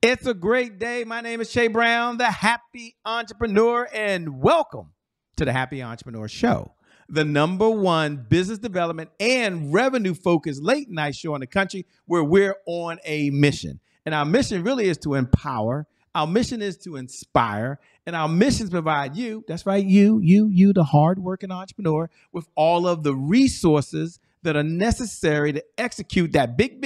It's a great day. My name is Shay Brown, the happy entrepreneur, and welcome to the Happy Entrepreneur Show, the number one business development and revenue focused late night show in the country where we're on a mission. And our mission really is to empower, our mission is to inspire, and our mission is to provide you, that's right, you, the hardworking entrepreneur, with all of the resources that are necessary to execute that big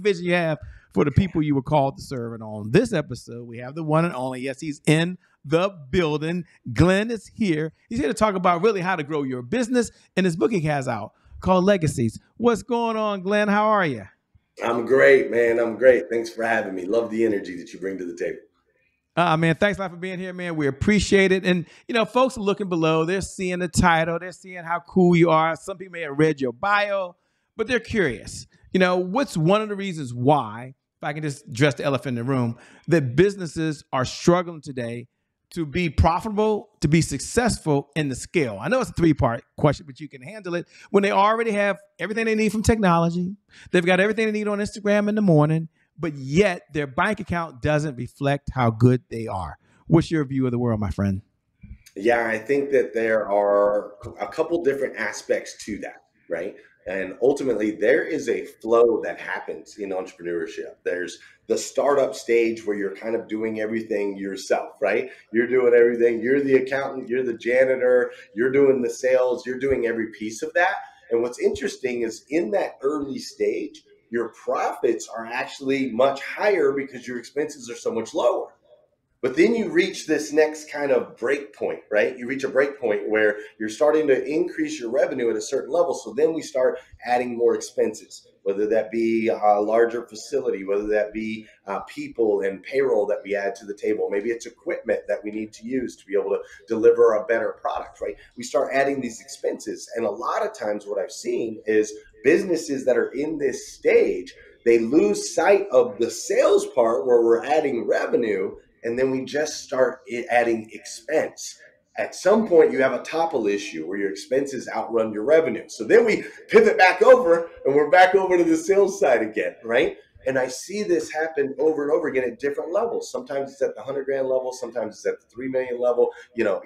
vision you have for the people you were called to serve. And on this episode, we have the one and only, yes, he's in the building. Glenn is here. He's here to talk about really how to grow your business and his book he has out called Legacies. What's going on, Glenn? How are you? I'm great, man. I'm great. Thanks for having me. Love the energy that you bring to the table. Man, thanks a lot for being here, man. We appreciate it. And, folks are looking below. They're seeing the title. They're seeing how cool you are. Some people may have read your bio, but they're curious. What's one of the reasons why, if I can just address the elephant in the room, that businesses are struggling today to be profitable, to be successful in the scale? I know it's a three-part question, but you can handle it when they already have everything they need from technology. They've got everything they need on Instagram in the morning, but yet their bank account doesn't reflect how good they are. What's your view of the world, my friend? Yeah, I think that there are a couple different aspects to that, right? And ultimately, there is a flow that happens in entrepreneurship. There's the startup stage where you're kind of doing everything yourself, right? You're doing everything. You're the accountant, you're the janitor, you're doing the sales, you're doing every piece of that. And what's interesting is in that early stage, your profits are actually much higher because your expenses are so much lower. But then you reach this next kind of break point, right? You reach a break point where you're starting to increase your revenue at a certain level. So then we start adding more expenses, whether that be a larger facility, whether that be people and payroll that we add to the table. Maybe it's equipment that we need to use to be able to deliver a better product, right? We start adding these expenses. And a lot of times what I've seen is businesses that are in this stage, they lose sight of the sales part where we're adding revenue, and then we just start adding expense. At some point, you have a topple issue where your expenses outrun your revenue. So then we pivot back over, and we're back over to the sales side again, right? And I see this happen over and over again at different levels. Sometimes it's at the 100 grand level, sometimes it's at the 3 million level.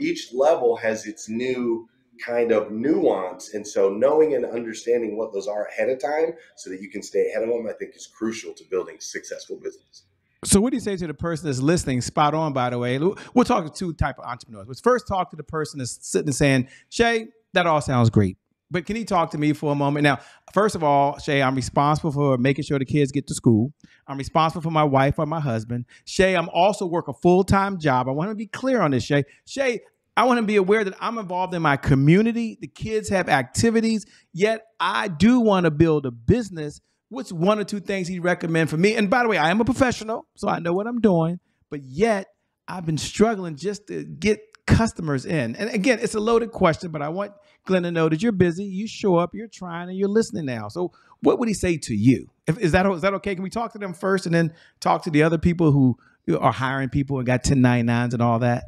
Each level has its new kind of nuance. And so knowing and understanding what those are ahead of time so that you can stay ahead of them, I think is crucial to building a successful business. So what do you say to the person that's listening? Spot on, by the way. We'll talk to two type of entrepreneurs. Let's first talk to the person that's sitting and saying, Shay, that all sounds great, but can you talk to me for a moment? Now, first of all, Shay, I'm responsible for making sure the kids get to school. I'm responsible for my wife or my husband. Shay, I'm also work a full-time job. I want to be clear on this, Shay. Shay, I want to be aware that I'm involved in my community. The kids have activities, yet I do want to build a business. What's one or two things he'd recommend for me? And by the way, I am a professional, so I know what I'm doing, but yet I've been struggling just to get customers in. And again, it's a loaded question, but I want Glenn to know that you're busy, you show up, you're trying, and you're listening now. So what would he say to you? Is that okay? Can we talk to them first and then talk to the other people who are hiring people and got 1099s and all that?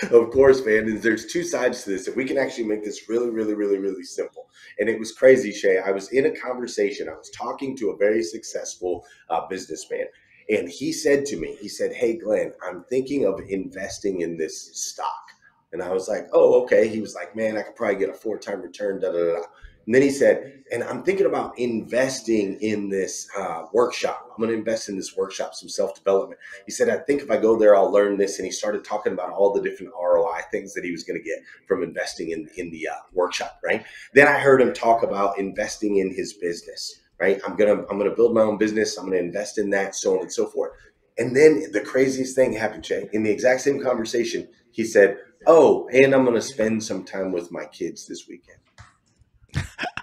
Of course, man. And there's two sides to this. And we can actually make this really, really, really, really simple. And it was crazy, Shay. I was in a conversation. I was talking to a very successful businessman. And he said to me, hey, Glenn, I'm thinking of investing in this stock. And I was like, oh, okay. He was like, man, I could probably get a 4-time return, da, da, da, da. And then he said, and I'm thinking about investing in this workshop. I'm going to invest in this workshop, some self-development. He said, I think if I go there, I'll learn this. And he started talking about all the different ROI things that he was going to get from investing in the workshop, right? Then I heard him talk about investing in his business, right? I'm going to build my own business. I'm going to invest in that, so on and so forth. And then the craziest thing happened, Jay. In the exact same conversation, he said, oh, and I'm going to spend some time with my kids this weekend.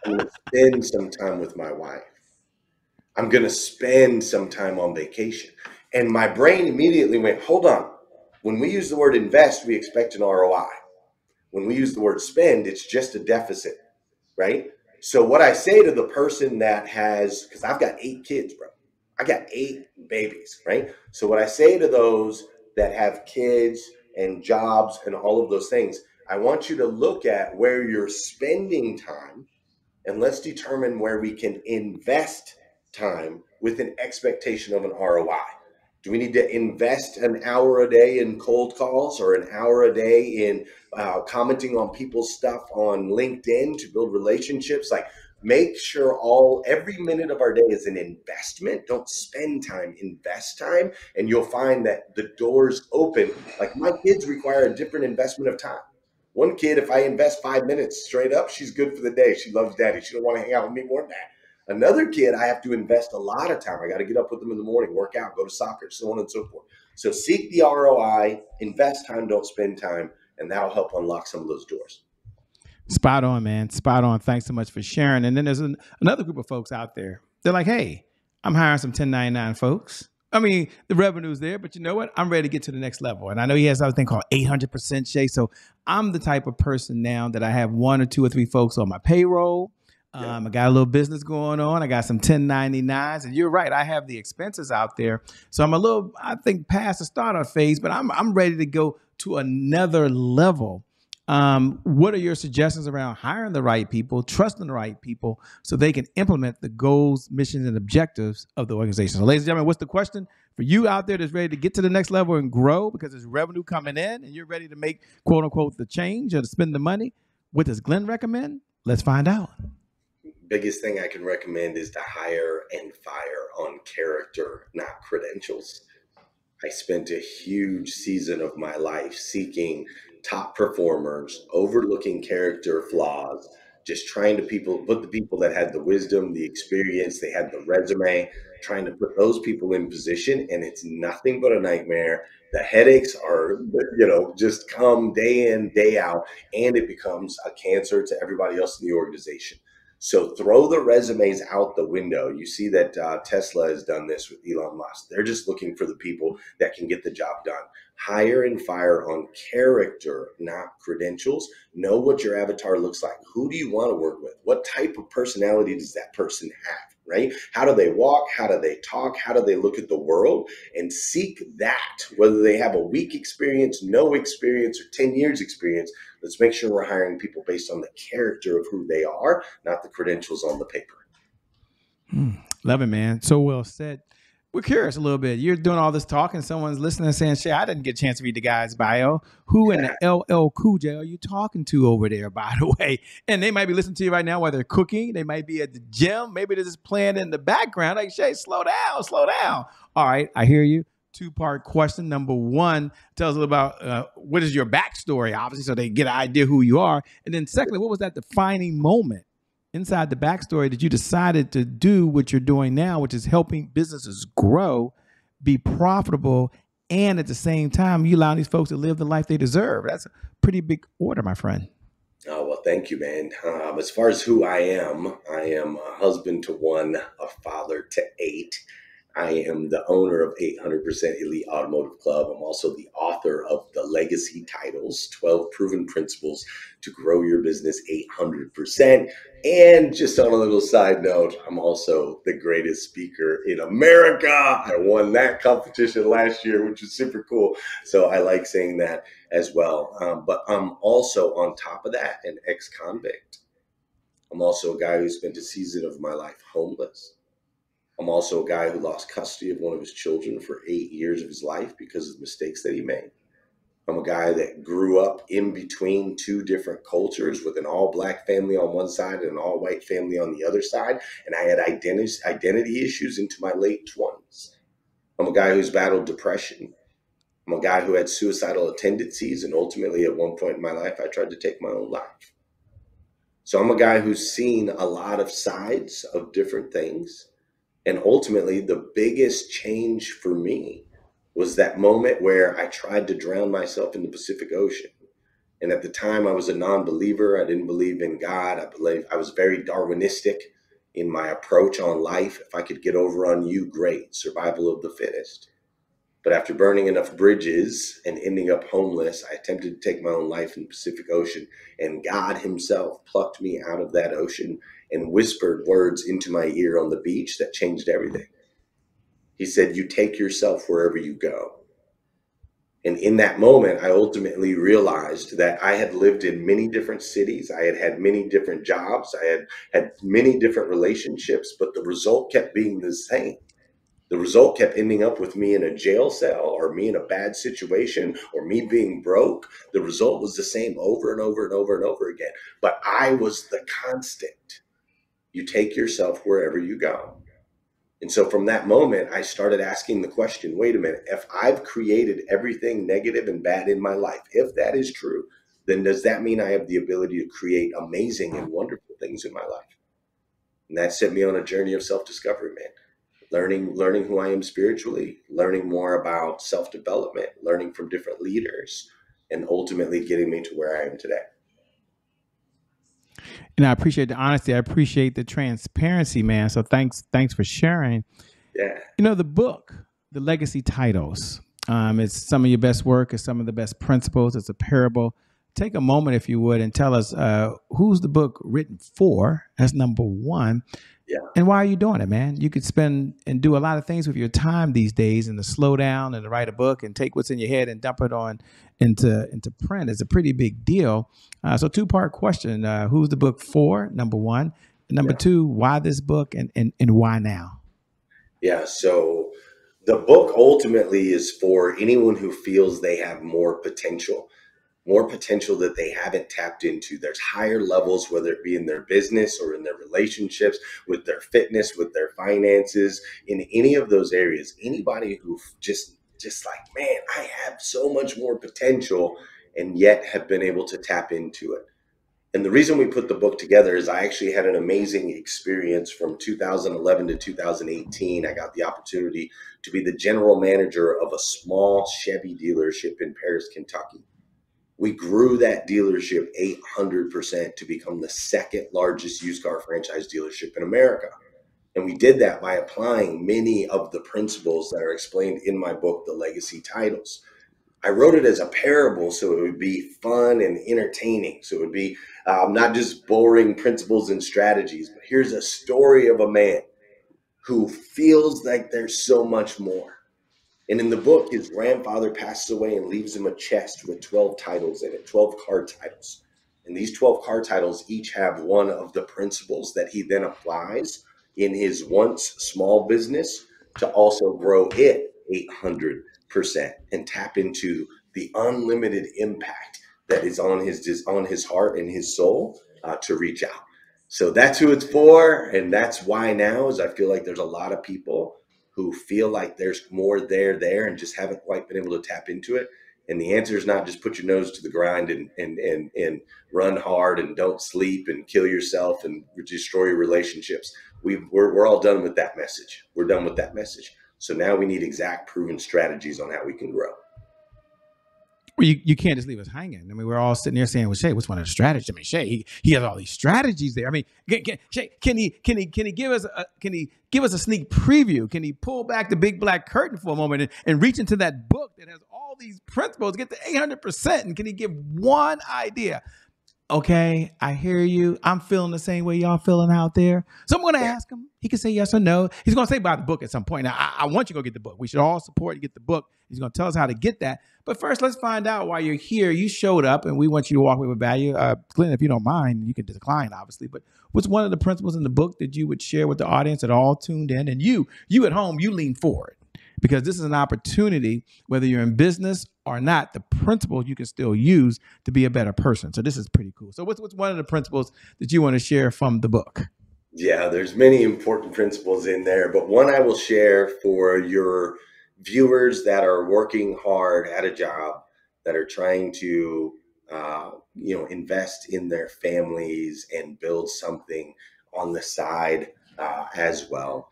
I'm going to spend some time with my wife. I'm going to spend some time on vacation. And my brain immediately went, hold on. When we use the word invest, we expect an ROI. When we use the word spend, it's just a deficit, right? So what I say to the person that has, because I've got 8 kids, bro. I got 8 babies, right? So what I say to those that have kids and jobs and all of those things, I want you to look at where you're spending time, and let's determine where we can invest time with an expectation of an ROI? Do we need to invest an hour a day in cold calls or an hour a day in commenting on people's stuff on LinkedIn to build relationships? Like, make sure every minute of our day is an investment. Don't spend time, invest time, and you'll find that the doors open. Like, my kids require a different investment of time. One kid, if I invest 5 minutes straight up, she's good for the day. She loves daddy. She don't want to hang out with me more than that. Another kid, I have to invest a lot of time. I got to get up with them in the morning, work out, go to soccer, so on and so forth. So seek the ROI, invest time, don't spend time, and that'll help unlock some of those doors. Spot on, man. Spot on. Thanks so much for sharing. And then there's another group of folks out there. They're like, hey, I'm hiring some 1099 folks. I mean, the revenue's there, but you know what? I'm ready to get to the next level. And I know he has something called 800% Shay. So I'm the type of person now that I have one or two or three folks on my payroll. I got a little business going on. I got some 1099s. And you're right. I have the expenses out there. So I'm a little, I think, past the startup phase, but I'm ready to go to another level. What are your suggestions around hiring the right people, trusting the right people so they can implement the goals, missions, and objectives of the organization? So, ladies and gentlemen, what's the question for you out there that's ready to get to the next level and grow because there's revenue coming in and you're ready to make, quote unquote, the change or to spend the money? What does Glenn recommend? Let's find out. Biggest thing I can recommend is to hire and fire on character, not credentials. I spent a huge season of my life seeking top performers, overlooking character flaws, just trying to put the people that had the wisdom, the experience, they had the resume, trying to put those people in position, and it's nothing but a nightmare. The headaches are, just come day in, day out, and it becomes a cancer to everybody else in the organization. So throw the resumes out the window. You see that Tesla has done this with Elon Musk. They're just looking for the people that can get the job done. Hire and fire on character, not credentials. Know what your avatar looks like. Who do you want to work with? What type of personality does that person have, right? How do they walk? How do they talk? How do they look at the world? And seek that, whether they have a week experience, no experience, or 10 years experience. Let's make sure we're hiring people based on the character of who they are, not the credentials on the paper. Love it, man. So well said. We're curious a little bit. You're doing all this talking. Someone's listening and saying, Shay, I didn't get a chance to read the guy's bio. Who in the LL Cool J are you talking to over there, by the way? And they might be listening to you right now while they're cooking. They might be at the gym. Maybe they're just playing in the background. Like, Shay, slow down, slow down. All right, I hear you. Two-part question. Number one, tell us a little about what is your backstory, obviously, so they get an idea who you are. And then secondly, what was that defining moment inside the backstory that you decided to do what you're doing now, which is helping businesses grow, be profitable, and at the same time, you allow these folks to live the life they deserve? That's a pretty big order, my friend. Oh, well, thank you, man. As far as who I am a husband to one, a father to eight. I am the owner of 800% Elite Automotive Club. I'm also the author of the Legacy Titles, 12 Proven Principles to Grow Your Business 800%. And just on a little side note, I'm also the greatest speaker in America. I won that competition last year, which was super cool. So I like saying that as well. But I'm also, on top of that, an ex-convict. I'm also a guy who spent a season of my life homeless. I'm also a guy who lost custody of one of his children for 8 years of his life because of the mistakes that he made. I'm a guy that grew up in between two different cultures with an all-black family on one side and an all-white family on the other side, and I had identity issues into my late 20s. I'm a guy who's battled depression. I'm a guy who had suicidal tendencies, and ultimately at one point in my life, I tried to take my own life. So I'm a guy who's seen a lot of sides of different things. And ultimately, the biggest change for me was that moment where I tried to drown myself in the Pacific Ocean. And at the time, I was a non-believer. I didn't believe in God. I was very Darwinistic in my approach on life. If I could get over on you, great. Survival of the fittest. But after burning enough bridges and ending up homeless, I attempted to take my own life in the Pacific Ocean. And God himself plucked me out of that ocean and whispered words into my ear on the beach that changed everything. He said, you take yourself wherever you go. And in that moment, I ultimately realized that I had lived in many different cities. I had had many different jobs. I had had many different relationships, but the result kept being the same. The result kept ending up with me in a jail cell or me in a bad situation or me being broke. The result was the same over and over and over and over again. But I was the constant. You take yourself wherever you go. And so from that moment, I started asking the question, wait a minute, if I've created everything negative and bad in my life, if that is true, then does that mean I have the ability to create amazing and wonderful things in my life? And that set me on a journey of self-discovery, man. Learning who I am spiritually, learning more about self-development, learning from different leaders, and ultimately getting me to where I am today. And I appreciate the honesty. I appreciate the transparency, man. So thanks for sharing. Yeah. The book, the legacy titles. It's some of your best work. It's some of the best principles. It's a parable. Take a moment, if you would, and tell us who's the book written for. That's number one. Yeah. And why are you doing it, man? You could spend and do a lot of things with your time these days, and to slow down and to write a book and take what's in your head and dump it on into print is a pretty big deal. So two-part question: who's the book for? Number one, and number Yeah. two, why this book and why now? Yeah. So the book ultimately is for anyone who feels they have more potential that they haven't tapped into. There's higher levels, whether it be in their business or in their relationships, with their fitness, with their finances, in any of those areas. Anybody who just like, man, I have so much more potential and yet have been able to tap into it. And the reason we put the book together is I actually had an amazing experience from 2011 to 2018. I got the opportunity to be the general manager of a small Chevy dealership in Paris, Kentucky. We grew that dealership 800% to become the second largest used car franchise dealership in America. And we did that by applying many of the principles that are explained in my book, The Legacy Titles. I wrote it as a parable so it would be fun and entertaining. So it would be not just boring principles and strategies, but here's a story of a man who feels like there's so much more. And in the book, his grandfather passes away and leaves him a chest with 12 titles in it, 12 car titles. And these 12 car titles each have one of the principles that he then applies in his once small business to also grow it 800% and tap into the unlimited impact that is on his heart and his soul to reach out. So that's who it's for. And that's why now is I feel like there's a lot of people who feel like there's more there and just haven't quite been able to tap into it. And the answer is not just put your nose to the grind and run hard and don't sleep and kill yourself and destroy your relationships. We're all done with that message. We're done with that message. So now we need exact proven strategies on how we can grow. Well, you can't just leave us hanging. I mean, we're all sitting there saying, "Well, Shay, what's one of the strategies?" I mean, Shay, he has all these strategies there. I mean, Shay, can he give us a sneak preview? Can he pull back the big black curtain for a moment and reach into that book that has all these principles, get to 800%, and can he give one idea? Okay, I hear you. I'm feeling the same way y'all feeling out there. So I'm going to ask him. He can say yes or no. He's going to say buy the book at some point. Now, I want you to go get the book. We should all support and get the book. He's going to tell us how to get that. But first, let's find out why you're here. You showed up, and we want you to walk away with value. Glenn, if you don't mind, you can decline, obviously. But what's one of the principles in the book that you would share with the audience that all tuned in? And you at home, you lean forward. Because this is an opportunity, whether you're in business or not, the principles you can still use to be a better person. So this is pretty cool. So what's one of the principles that you want to share from the book? Yeah, there's many important principles in there, but one I will share for your viewers that are working hard at a job, that are trying to, invest in their families and build something on the side as well.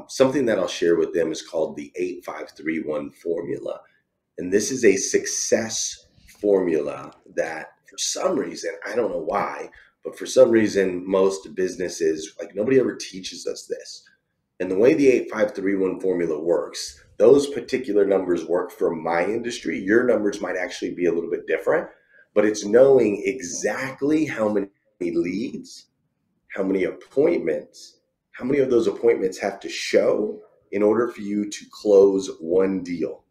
Something that I'll share with them is called the 8531 formula. And this is a success formula that for some reason, I don't know why, but for some reason, most businesses, like nobody ever teaches us this. And the way the 8531 formula works, those particular numbers work for my industry. Your numbers might actually be a little bit different, but it's knowing exactly how many leads, how many appointments, how many of those appointments have to show in order for you to close one deal.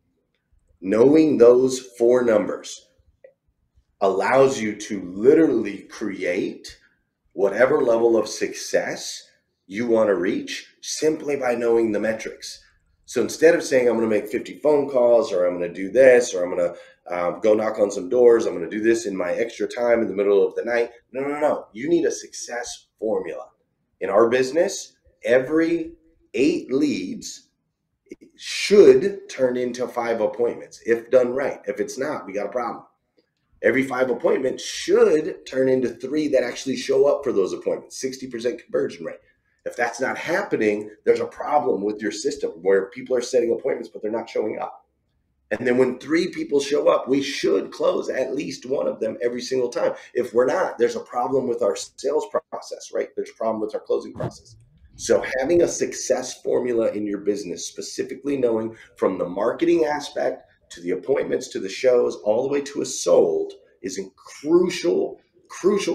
Knowing those four numbers allows you to literally create whatever level of success you want to reach simply by knowing the metrics. So instead of saying, I'm going to make 50 phone calls, or I'm going to do this, or I'm going to go knock on some doors, I'm going to do this in my extra time in the middle of the night. No. You need a success formula. In our business, every 8 leads should turn into 5 appointments if done right. If it's not, we got a problem. Every 5 appointments should turn into 3 that actually show up for those appointments, 60% conversion rate. If that's not happening, there's a problem with your system where people are setting appointments, but they're not showing up. And then when 3 people show up, we should close at least one of them every single time. If we're not, there's a problem with our sales process, right? There's a problem with our closing process. So having a success formula in your business, specifically knowing from the marketing aspect to the appointments, to the shows, all the way to a sold, is a crucial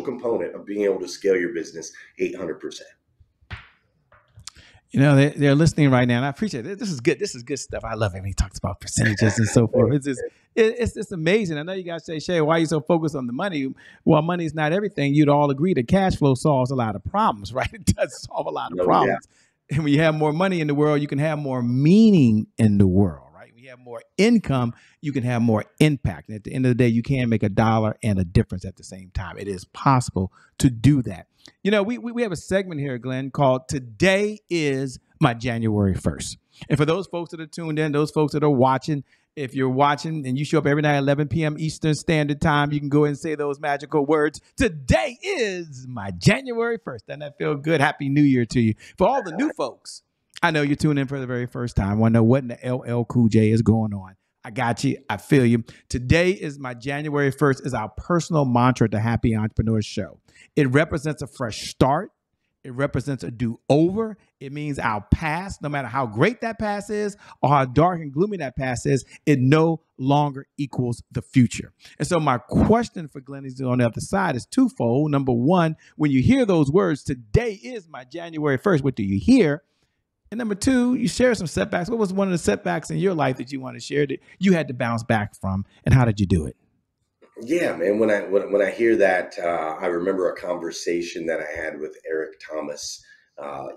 component of being able to scale your business 800%. You know, they're listening right now, and I appreciate it. This is good. This is good stuff. I love it when he talks about percentages and so forth. It's amazing. I know you guys say, Shay, why are you so focused on the money? Well, money is not everything. You'd all agree that cash flow solves a lot of problems, right? It does solve a lot of problems. Yeah. And when you have more money in the world, you can have more meaning in the world, right? When you have more income, you can have more impact. And at the end of the day, you can make a dollar and a difference at the same time. It is possible to do that. You know, we have a segment here, Glenn, called Today is My January 1st. And for those folks that are tuned in, those folks that are watching, if you're watching and you show up every night at 11 p.m. Eastern Standard Time, you can go and say those magical words. Today is my January 1st. Doesn't that feel good? Happy New Year to you. For all the new folks, I know you're tuning in for the very first time. I want to know what in the LL Cool J is going on. I got you. I feel you. Today is my January 1st is our personal mantra at the Happy Entrepreneur Show. It represents a fresh start. It represents a do-over. It means our past, no matter how great that past is or how dark and gloomy that past is, it no longer equals the future. And so my question for Glenn is on the other side is twofold. Number one, when you hear those words, today is my January 1st, what do you hear? And number two, you share some setbacks. What was one of the setbacks in your life that you want to share that you had to bounce back from, and how did you do it? Yeah, man. When I hear that, I remember a conversation that I had with Eric Thomas,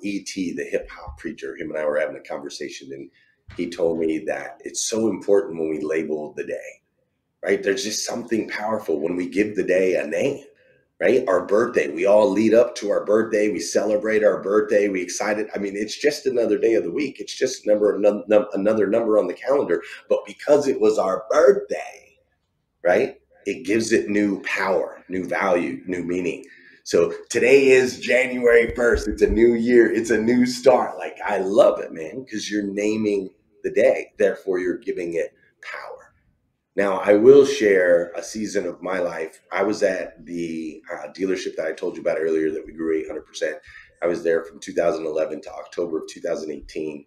E.T., the hip hop preacher. Him and I were having a conversation, and he told me that it's so important when we label the day, right? There's just something powerful when we give the day a name, right? Our birthday, we all lead up to our birthday. We celebrate our birthday. We excited. I mean, it's just another day of the week. It's just another number on the calendar. But because it was our birthday, right? It gives it new power, new value, new meaning. So today is January 1st. It's a new year. It's a new start. Like, I love it, man, because you're naming the day. Therefore, you're giving it power. Now, I will share a season of my life. I was at the dealership that I told you about earlier that we grew 800%. I was there from 2011 to October of 2018.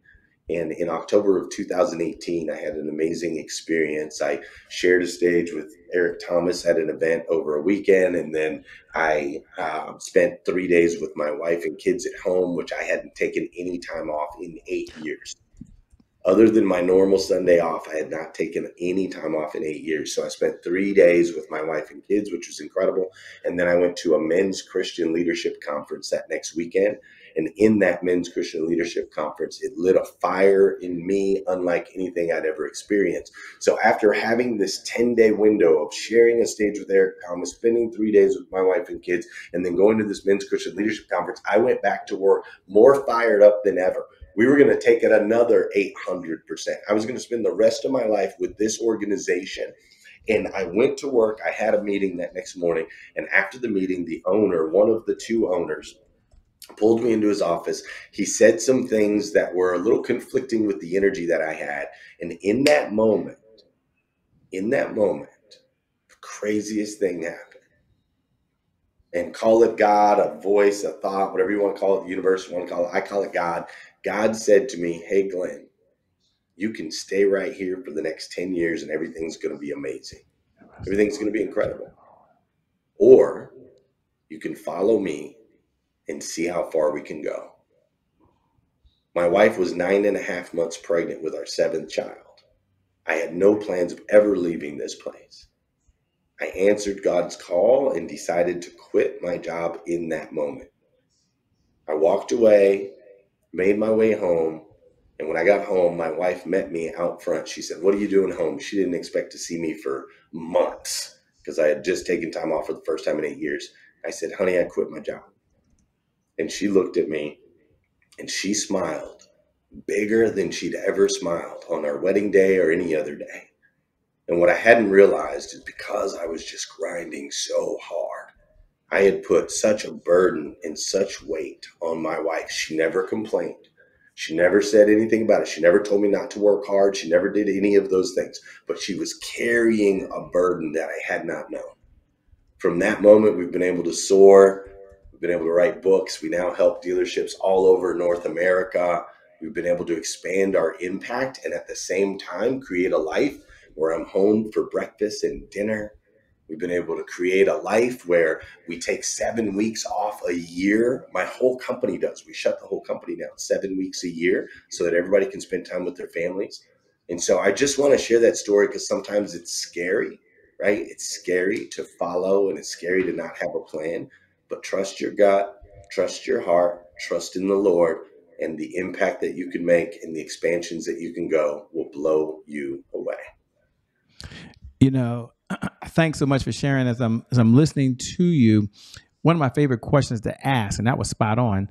And in October of 2018, I had an amazing experience. I shared a stage with Eric Thomas at an event over a weekend. And then I spent 3 days with my wife and kids at home, which I hadn't taken any time off in 8 years. Other than my normal Sunday off, I had not taken any time off in 8 years. So I spent 3 days with my wife and kids, which was incredible. And then I went to a men's Christian leadership conference that next weekend. And in that men's Christian leadership conference, it lit a fire in me unlike anything I'd ever experienced. So after having this 10-day window of sharing a stage with Eric Thomas, spending 3 days with my wife and kids, and then going to this men's Christian leadership conference, I went back to work more fired up than ever. We were going to take it another 800%. I was going to spend the rest of my life with this organization. And I went to work. I had a meeting that next morning. And after the meeting, the owner, one of the two owners, pulled me into his office. He said some things that were a little conflicting with the energy that I had. And in that moment, the craziest thing happened. And call it God, a voice, a thought, whatever you want to call it, the universe, you want to call it, I call it God. God said to me, hey, Glenn, you can stay right here for the next 10 years and everything's going to be amazing. Everything's going to be incredible. Or you can follow me and see how far we can go. My wife was 9.5 months pregnant with our 7th child. I had no plans of ever leaving this place. I answered God's call and decided to quit my job in that moment. I walked away, made my way home, and when I got home, my wife met me out front. She said, "What are you doing home?" She didn't expect to see me for months because I had just taken time off for the first time in 8 years. I said, "Honey, I quit my job." And she looked at me and she smiled bigger than she'd ever smiled on our wedding day or any other day. And what I hadn't realized is because I was just grinding so hard, I had put such a burden and such weight on my wife. She never complained. She never said anything about it. She never told me not to work hard. She never did any of those things. But she was carrying a burden that I had not known. From that moment, we've been able to soar. We've been able to write books. We now help dealerships all over North America. We've been able to expand our impact and at the same time create a life where I'm home for breakfast and dinner. We've been able to create a life where we take 7 weeks off a year. My whole company does. We shut the whole company down 7 weeks a year so that everybody can spend time with their families. And so I just want to share that story because sometimes it's scary, right? It's scary to follow and it's scary to not have a plan, but trust your gut, trust your heart, trust in the Lord, and the impact that you can make and the expansions that you can go will blow you away. You know, thanks so much for sharing. As I'm listening to you, one of my favorite questions to ask, and that was spot on,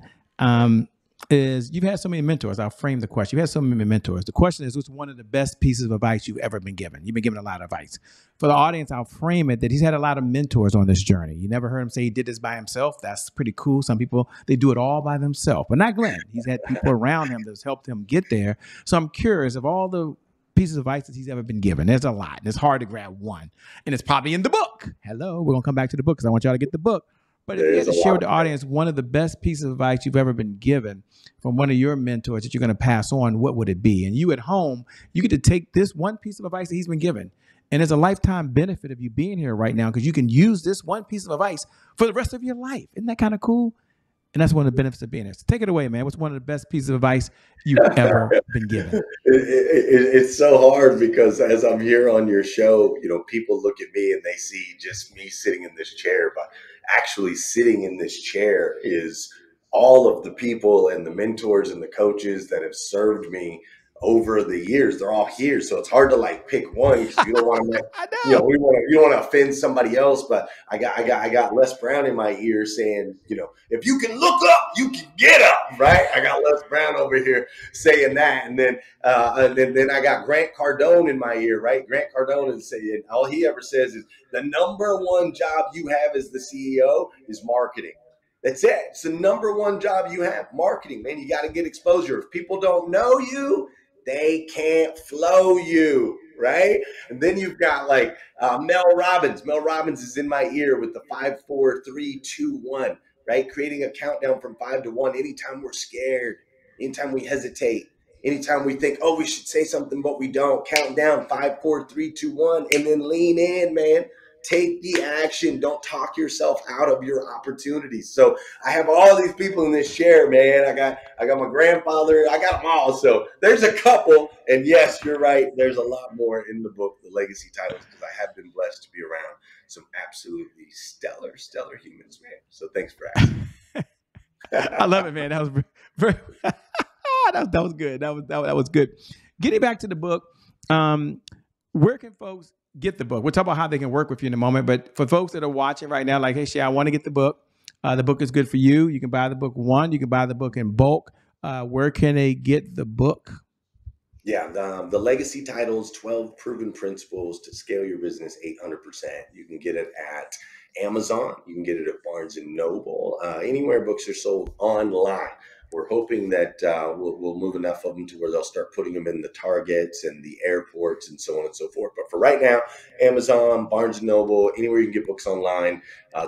is you've had so many mentors. I'll frame the question. You've had so many mentors. The question is, what's one of the best pieces of advice you've ever been given? You've been given a lot of advice. For the audience, I'll frame it that he's had a lot of mentors on this journey. You never heard him say he did this by himself. That's pretty cool. Some people, they do it all by themselves, but not Glenn. He's had people around him that's helped him get there. So I'm curious of all the pieces of advice that he's ever been given. There's a lot. And it's hard to grab one. And it's probably in the book. Hello. We're going to come back to the book because I want y'all to get the book. But if you had There's a to share with lot. the audience one of the best pieces of advice you've ever been given from one of your mentors that you're going to pass on, what would it be? And you at home, you get to take this one piece of advice that he's been given. And there's a lifetime benefit of you being here right now because you can use this one piece of advice for the rest of your life. Isn't that kind of cool? And that's one of the benefits of being here. So take it away, man. What's one of the best pieces of advice you've ever been given? It's so hard because as I'm here on your show, people look at me and they see just me sitting in this chair, but actually sitting in this chair is all of the people and the mentors and the coaches that have served me over the years. They're all here, so it's hard to like pick one because you don't want to, I know. you don't want to offend somebody else. But I got Les Brown in my ear saying, if you can look up, you can get up, right? I got Les Brown over here saying that, and then I got Grant Cardone in my ear, right? Grant Cardone is saying all he ever says is the number one job you have as the CEO is marketing. That's it. It's the number one job you have, marketing, man. You got to get exposure. If people don't know you, they can't flow you, right? And then you've got like Mel Robbins. Mel Robbins is in my ear with the 5, 4, 3, 2, 1, right? Creating a countdown from 5 to 1. Anytime we're scared, anytime we hesitate, anytime we think, oh, we should say something, but we don't, count down 5, 4, 3, 2, 1, and then lean in, man. Take the action. Don't talk yourself out of your opportunities. So I have all these people in this chair, man. I got my grandfather. I got them all. So there's a couple. And yes, you're right. There's a lot more in the book, The Legacy Titles, because I have been blessed to be around some absolutely stellar humans, man. So thanks for asking. I love it, man. That was very, that was good. That was good. Getting back to the book, where can folks get the book? We'll talk about how they can work with you in a moment. But for folks that are watching right now, like, hey, Shay, I want to get the book. The book is good for you. You can buy the book one. You can buy the book in bulk. Where can they get the book? Yeah, the Legacy Titles, 12 Proven Principles to Scale Your Business 800%. You can get it at Amazon. You can get it at Barnes & Noble, anywhere books are sold online. We're hoping that we'll move enough of them to where they'll start putting them in the Targets and the airports and so on and so forth. But for right now, Amazon, Barnes & Noble, anywhere you can get books online.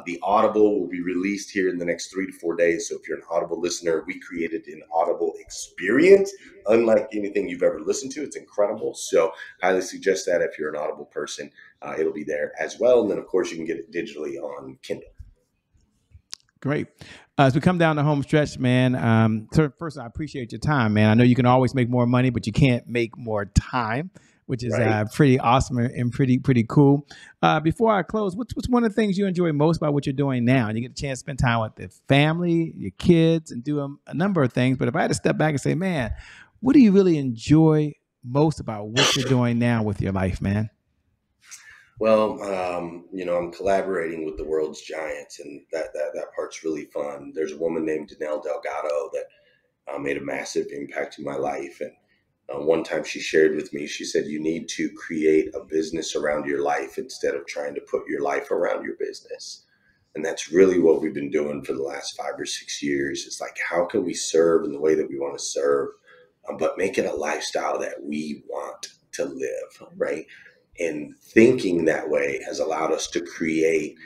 The Audible will be released here in the next 3 to 4 days. So if you're an Audible listener, we created an Audible experience unlike anything you've ever listened to. It's incredible. So highly suggest that if you're an Audible person, it'll be there as well. And then, of course, you can get it digitally on Kindle. Great. As we come down the home stretch, man, so first, I appreciate your time, man. I know you can always make more money, but you can't make more time. which is Right. pretty awesome and pretty cool. Before I close, what's one of the things you enjoy most about what you're doing now? And you get a chance to spend time with the family, your kids, and do a number of things. But if I had to step back and say, man, what do you really enjoy most about what you're doing now with your life, man? Well, I'm collaborating with the world's giants, and that part's really fun. There's a woman named Danelle Delgado that made a massive impact in my life. And one time she shared with me, she said, you need to create a business around your life instead of trying to put your life around your business. And that's really what we've been doing for the last 5 or 6 years. It's like, how can we serve in the way that we want to serve, but make it a lifestyle that we want to live, right? And thinking that way has allowed us to create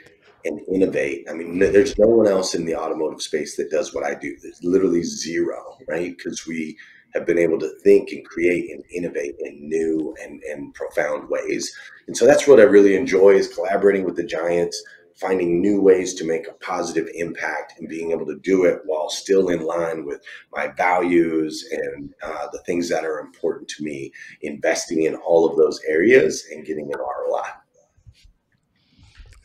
and innovate. I mean, there's no one else in the automotive space that does what I do. There's literally zero, right? Because we have been able to think and create and innovate in new and profound ways. And so that's what I really enjoy, is collaborating with the giants, finding new ways to make a positive impact, and being able to do it while still in line with my values and the things that are important to me, investing in all of those areas and getting an ROI.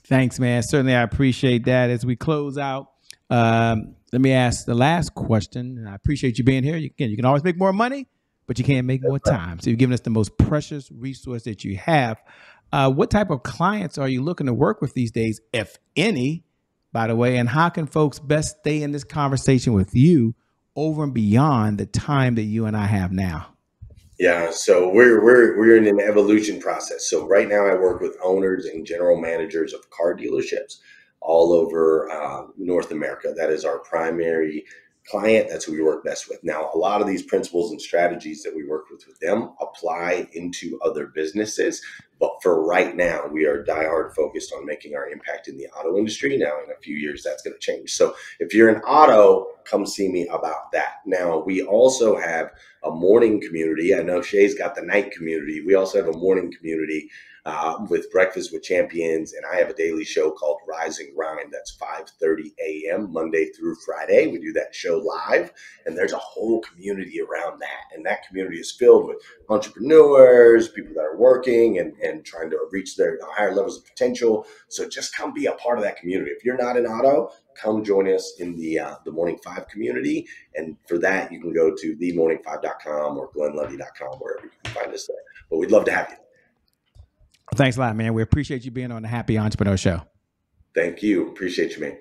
Thanks, man. Certainly, I appreciate that. As we close out, let me ask the last question. And I appreciate you being here. You can always make more money, but you can't make more time. So you've given us the most precious resource that you have. What type of clients are you looking to work with these days, if any, by the way? And how can folks best stay in this conversation with you over and beyond the time that you and I have now? Yeah, so we're in an evolution process. So right now I work with owners and general managers of car dealerships all over North America. That is our primary client. That's who we work best with. Now, a lot of these principles and strategies that we work with them apply into other businesses. But for right now, we are diehard focused on making our impact in the auto industry. Now, in a few years, that's going to change. So if you're in auto, come see me about that. Now, we also have a morning community. I know Shay's got the night community. We also have a morning community with Breakfast with Champions, and I have a daily show called Rise and Grind. That's 5:30 a.m. Monday through Friday. We do that show live, and there's a whole community around that. And that community is filled with entrepreneurs, people that are working and trying to reach their higher levels of potential. So just come be a part of that community. If you're not in auto, come join us in the Morning 5 community. And for that, you can go to themorning5.com or glennlundy.com, wherever you can find us there. But we'd love to have you. Thanks a lot, man. We appreciate you being on the Happy Entrepreneur Show. Thank you. Appreciate you, man.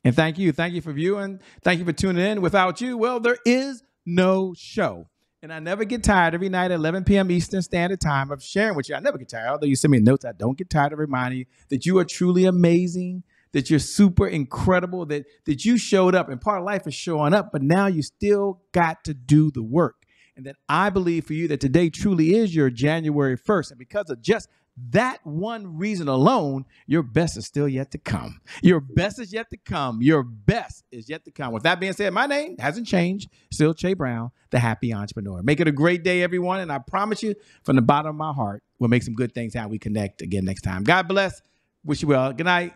And thank you. Thank you for viewing. Thank you for tuning in. Without you, well, there is no show. And I never get tired every night at 11 p.m. Eastern Standard Time of sharing with you. I never get tired. Although you send me notes, I don't get tired of reminding you that you are truly amazing, that you're super incredible, that you showed up. And part of life is showing up, but now you still got to do the work. And that I believe for you that today truly is your January 1st. And because of just that one reason alone, your best is still yet to come. Your best is yet to come. Your best is yet to come. With that being said, my name hasn't changed. Still Che Brown, the Happy Entrepreneur. Make it a great day, everyone. And I promise you, from the bottom of my heart, we'll make some good things how we connect again next time. God bless. Wish you well. Good night.